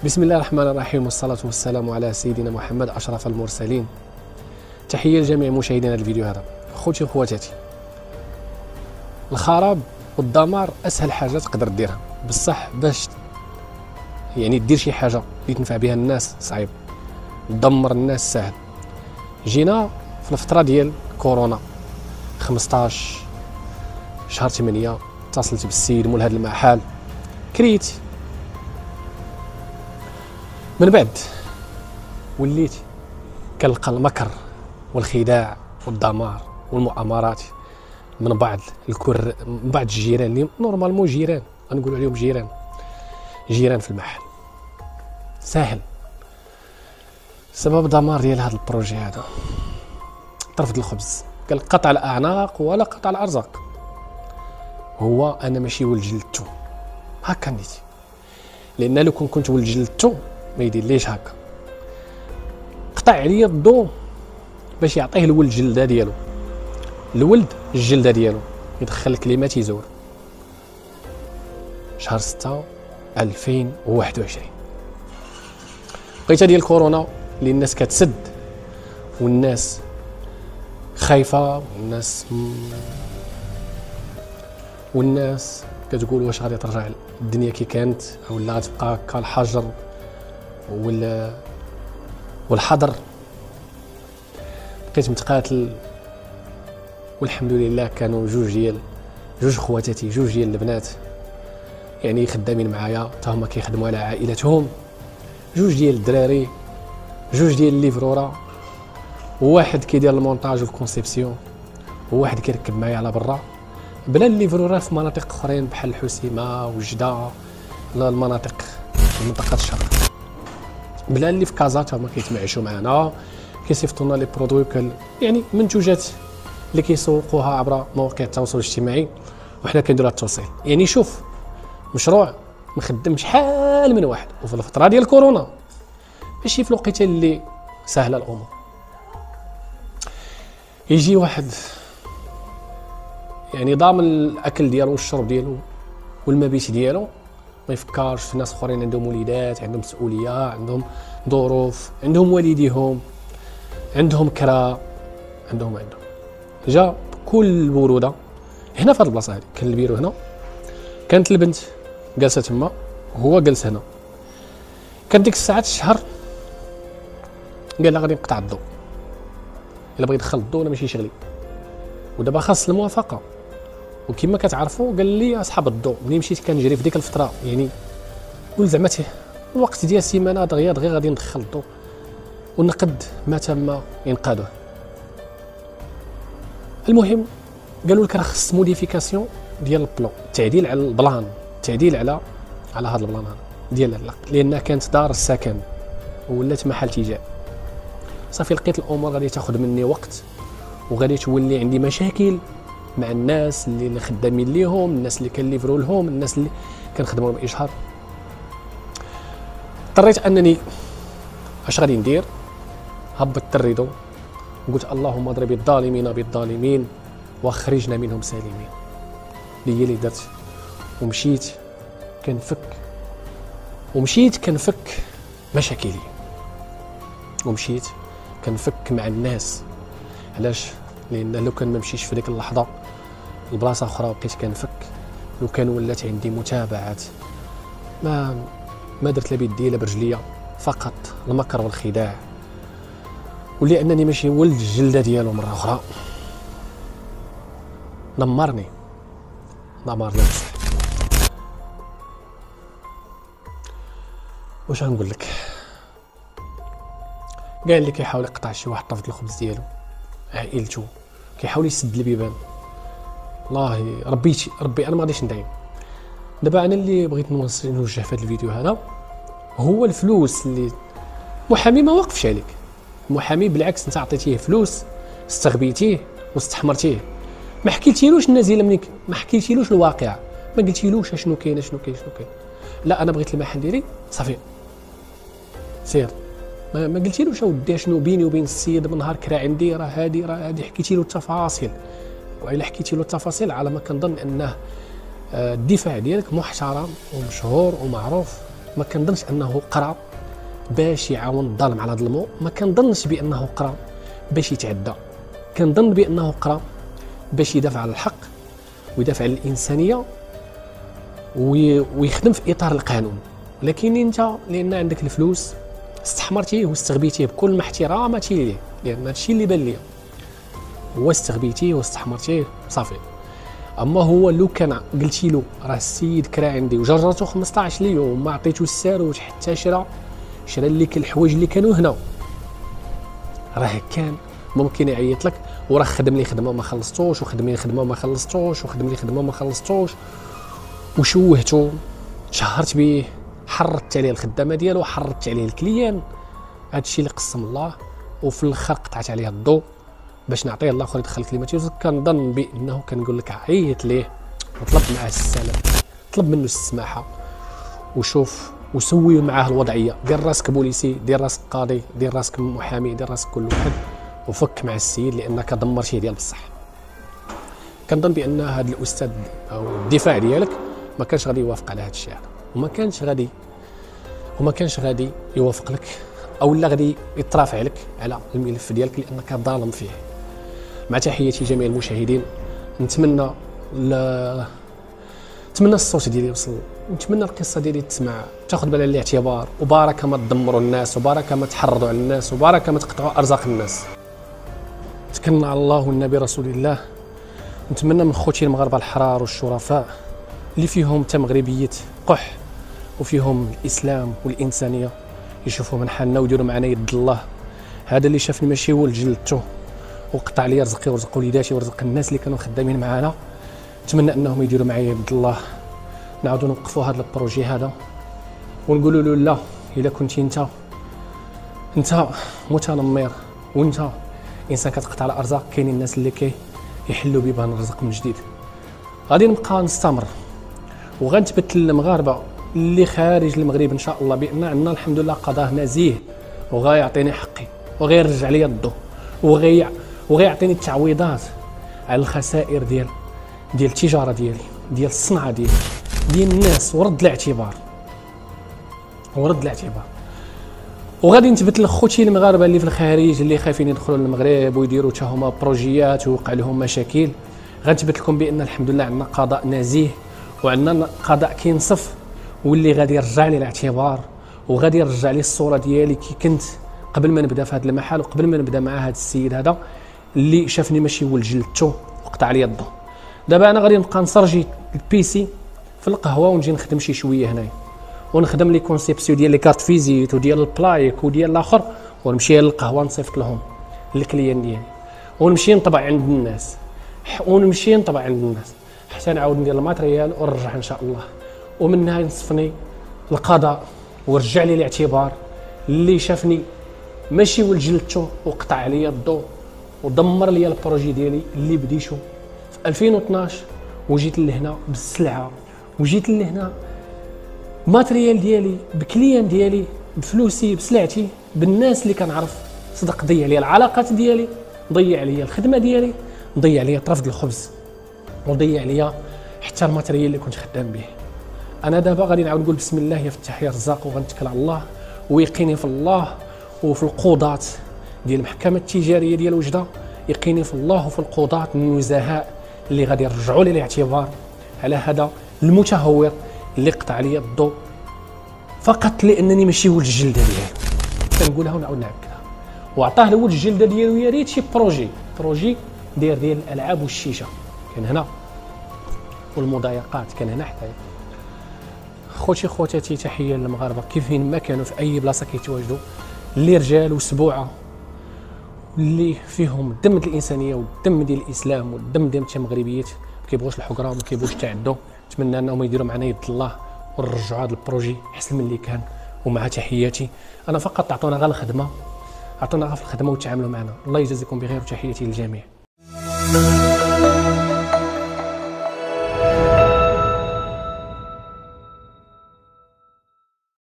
بسم الله الرحمن الرحيم، والصلاة والسلام على سيدنا محمد أشرف المرسلين. تحية لجميع مشاهدينا الفيديو هذا. خوتي وخواتاتي، الخراب والدمار أسهل حاجة تقدر ديرها، بصح باش يعني دير شي حاجة اللي تنفع بها الناس صعيب، تدمر الناس سهل. جينا في الفترة ديال كورونا 15 شهر 8 اتصلت بالسيد مول هذا المحل، كريت من بعد وليت كنلقى المكر والخداع والدمار والمؤامرات من بعض الجيران اللي نورمالمون جيران، غنقولوا عليهم جيران في المحل. ساهل سبب دمار ديال هذا البروجي هذا طرف الخبز، قال قطع الاعناق ولا قطع الارزاق. هو انا ماشي ولد جلدتو هكا نيتي، لان لو كنت ولد جلدتو ما يدير ليش هكا، قطع عليا الضو باش يعطيه الولد الجلده ديالو، الولد الجلده ديالو يدخل الكليمات يزور. شهر 6 2021 بقيتها ديال كورونا اللي الناس كتسد والناس خايفه والناس كتقول واش غادي ترجع الدنيا كي كانت او لا غتبقى هكا الحجر والحظر. بقيت متقاتل، والحمد لله كانوا جوج خواتاتي، جوج ديال البنات يعني خدامين معايا، حتى هما كيخدموا على عائلتهم، جوج ديال الدراري، جوج ديال الليفرورا، وواحد كيدير المونتاج والكونسيبسيون، وواحد كيركب معايا على برا. بلا الليفرورا في مناطق اخرين بحال الحسيمه وجده، لا المنطقه الشرق، بلا اللي في كازا هما كيتمعشوا معنا، كيصيفطوا لنا لي برودوي يعني منتوجات اللي كيسوقوها عبر مواقع التواصل الاجتماعي، وحنا كنديروا التوصيل. يعني شوف مشروع مخدم شحال من واحد، وفي الفتره ديال كورونا ماشي في الوقيته اللي سهله الامور. يجي واحد يعني ضامن الاكل ديالو والشرب ديالو والمبيت ديالو، ما يفكرش في ناس اخرين عندهم وليدات، عندهم مسؤوليه، عندهم ظروف، عندهم والديهم، عندهم كرا، عندهم جا بكل بروده هنا في هذه البلاصه هذه. كان البيرو هنا، كانت البنت جالسه تما وهو جالس هنا. كان ديك الساعات الشهر قال لها غادي نقطع الضوء، الا بغيت يدخل الضوء انا ماشي شغلي، ودابا خاص الموافقه. وكما كتعرفوا قال لي اصحاب الضوء ملي مشيت كنجري في ديك الفتره، يعني قول زعما الوقت ديال السيمانه دغيا غادي ندخل الضوء ونقد ما تم انقاذه. المهم قالوا لك راه خص موديفيكاسيون ديال البلان، تعديل على البلان، تعديل على هذا البلان هذا ديال لان كانت دار السكن ولات محل تجار. صافي لقيت الامور غادي تاخذ مني وقت، وغادي تولي عندي مشاكل مع الناس اللي خدامين ليهم، الناس اللي كنليفرو لهم، الناس اللي كنخدموا لهم اشهار. اضطريت انني اش غادي ندير، هبطت الريدو وقلت اللهم اضرب الظالمين بالظالمين واخرجنا منهم سالمين. اللي هي اللي درت، ومشيت كنفك مشاكلي، ومشيت كنفك مع الناس. علاش؟ لان لو كان ما مشيتش في ديك اللحظه البلاصه اخرى وبقيت كنفك، لو كان ولات عندي متابعات ما درت لا بيدي لا برجليا، فقط المكر والخداع، ولانني ماشي ولد الجلده ديالو مره اخرى دمرني بصح. واش غنقول لك؟ قال لي كيحاول يقطع شي واحد طرف الخبز ديالو، عائلته كيحاول يسد البيبان. والله ربي انا ما غاديش ندعي. دابا انا اللي بغيت نوجه في هذا الفيديو هذا هو الفلوس اللي المحامي ما وقفش عليك. المحامي بالعكس انت عطيتيه فلوس، استغبيتيه واستحمرتيه، ما حكيتيلوش النازله منك، ما حكيتيلوش الواقع، ما قلتيلوش شنو كاين. لا انا بغيت المحل ديالي صافي سير، ما قلتيلوش اودي شنو بيني وبين السيد من نهار كرا عندي راه هادي حكيتي له التفاصيل. والا حكيتي له التفاصيل على ما كنظن انه الدفاع ديالك محترم ومشهور ومعروف ما كنظنش انه قرا باش يعاون الظالم على ظلمه، ما كنظنش بانه قرا باش يتعدى، كنظن بانه قرا باش يدافع على الحق ويدافع على الانسانيه ويخدم في اطار القانون. لكن انت لان عندك الفلوس استحمرتيه واستغبيتيه بكل ما احتراماتي ليه، لان هادشي اللي بان ليا هو استغبيتيه واستحمرتيه صافي. اما هو لو كان قلتي له راه السيد كرا عندي وجرجرته 15 يوم ما عطيتو الساروت حتى شرا لك الحوايج اللي كانوا هنا، راه كان ممكن يعيط لك وراه خدم لي خدمه ما خلصتوش وخدم لي خدمه ما خلصتوش وخدم لي خدمه ما خلصتوش وشوهتو، تشهرت به، حرضت عليه الخدامه ديالو وحرضت عليه الكليان. هادشي اللي قسم الله وفي الاخر قطعت عليه الضوء باش نعطيه الله اخر يدخل كلمتي. كنظن بانه كنقول لك عيط ليه وطلب معاه السلام، طلب منه السماحه وشوف وسوي معاه الوضعيه. دير راسك بوليسي، دير راسك قاضي، دير راسك محامي، دير راسك كل واحد وفك مع السيد لانك دمرتيه ديال بصح. كنظن بان هذا الاستاذ او الدفاع ديالك ما كانش غادي يوافق على هذا الشيء هذا، وما كانش غادي يوافق لك او لا غادي يترافع لك على الملف ديالك لانك ظالم فيه. مع تحياتي جميع المشاهدين، نتمنى الصوت ديالي يوصل، نتمنى القصه ديالي تسمع، تاخذ بعين الاعتبار، وبارك ما تدمروا الناس، وبارك ما تحرضوا على الناس، وبارك ما تقطعوا ارزاق الناس. تكلنا على الله والنبي رسول الله. نتمنى من خوتي المغاربه الحرار والشرفاء اللي فيهم تمغربيه قح وفيهم الاسلام والانسانيه يشوفوا من حالنا ويديروا معنا يد الله. هذا اللي شافني ماشي هو اللي جلدته وقطع لي رزقي ورزق وليداتي ورزق الناس اللي كانوا خدامين معنا. نتمنى انهم يديروا معايا يد الله، نعاودوا نوقفوا هذا البروجي هذا ونقولوا له لا، الا كنتي انت متنمر وانت انسان كتقطع على ارزاق، كاينين الناس اللي يحلوا بيبان الرزق من جديد. غادي نبقى نستمر وغنثبت للمغاربه اللي خارج المغرب ان شاء الله بان عندنا الحمد لله قضاه نزيه وغيعطيني حقي وغيرجع لي الضو وغيعطيني التعويضات على الخسائر ديال التجاره ديالي، ديال الصنعه ديال الناس، ورد الاعتبار وغادي نثبت لخوتي المغاربه اللي في الخارج اللي خايفين يدخلوا للمغرب ويديروا حتى هما بروجيات ويوقع لهم مشاكل. غنثبت لكم بان الحمد لله عندنا قضاء نزيه وعندنا قضاء كينصف واللي غادي يرجع لي الاعتبار وغادي يرجع لي الصوره ديالي كي كنت قبل ما نبدا في هذا المحل وقبل ما نبدا مع هذا السيد هذا اللي شافني ماشي هو اللي جلدته وقطع لي يده. دابا انا غادي نبقى نسرجي البيسي في القهوه ونجي نخدم شي شويه هنايا ونخدم لي كونسيبسيون ديال لي كارت فيزيت وديال البلايك وديال الاخر ونمشي للقهوه نصيفط لهم الكليان ديالي ونمشي نطبع عند الناس حتى نعاود ندير الماتريال ونرجع ان شاء الله. ومنها ينصفني القضاء ورجع لي الاعتبار اللي شافني ماشي ولد جلدته وقطع عليا الضوء ودمر لي البروجي ديالي اللي بديتو في 2012 وجيت لهنا بالسلعه وجيت لهنا ماتريال ديالي بكليان ديالي بفلوسي بسلعتي بالناس اللي كنعرف. صدق ضيع لي العلاقات ديالي، ضيع لي الخدمه ديالي، ضيع لي طرف الخبز وضيع لي حتى الماتريال اللي كنت خدام به. انا دابا غادي نعاود نقول بسم الله يا فتاح يا رزاق وغنتكل على الله ويقيني في الله وفي القضاة ديال المحكمه التجاريه ديال وجده، يقيني في الله وفي القضاة النزهاء اللي غادي يرجعوا لي الاعتبار على هذا المتهور اللي قطع لي الضوء فقط لانني ماشي ولد الجلده ديالي. كنقولها ونعاود نعكدها وعطاه له ولد الجلده ديالو يا ريت شي بروجي ديال الالعاب والشيشه كان هنا والمضايقات كان هنا حتى. خوتي خواتاتي تحيه للمغاربه كيفين ما كانوا في اي بلاصه كيتواجدوا، اللي رجال وسبوعه اللي فيهم الدم ديال الانسانيه والدم ديال الاسلام والدم ديال المغربيات ما كيبغوش الحقره وما كيبغوش التعدوا. نتمنى انهم يديروا معنا يد الله ونرجعوا هذا البروجي احسن من اللي كان. ومع تحياتي انا فقط عطونا غير الخدمه، عطونا غير في الخدمه وتعاملوا معنا. الله يجازيكم بخير وتحياتي للجميع.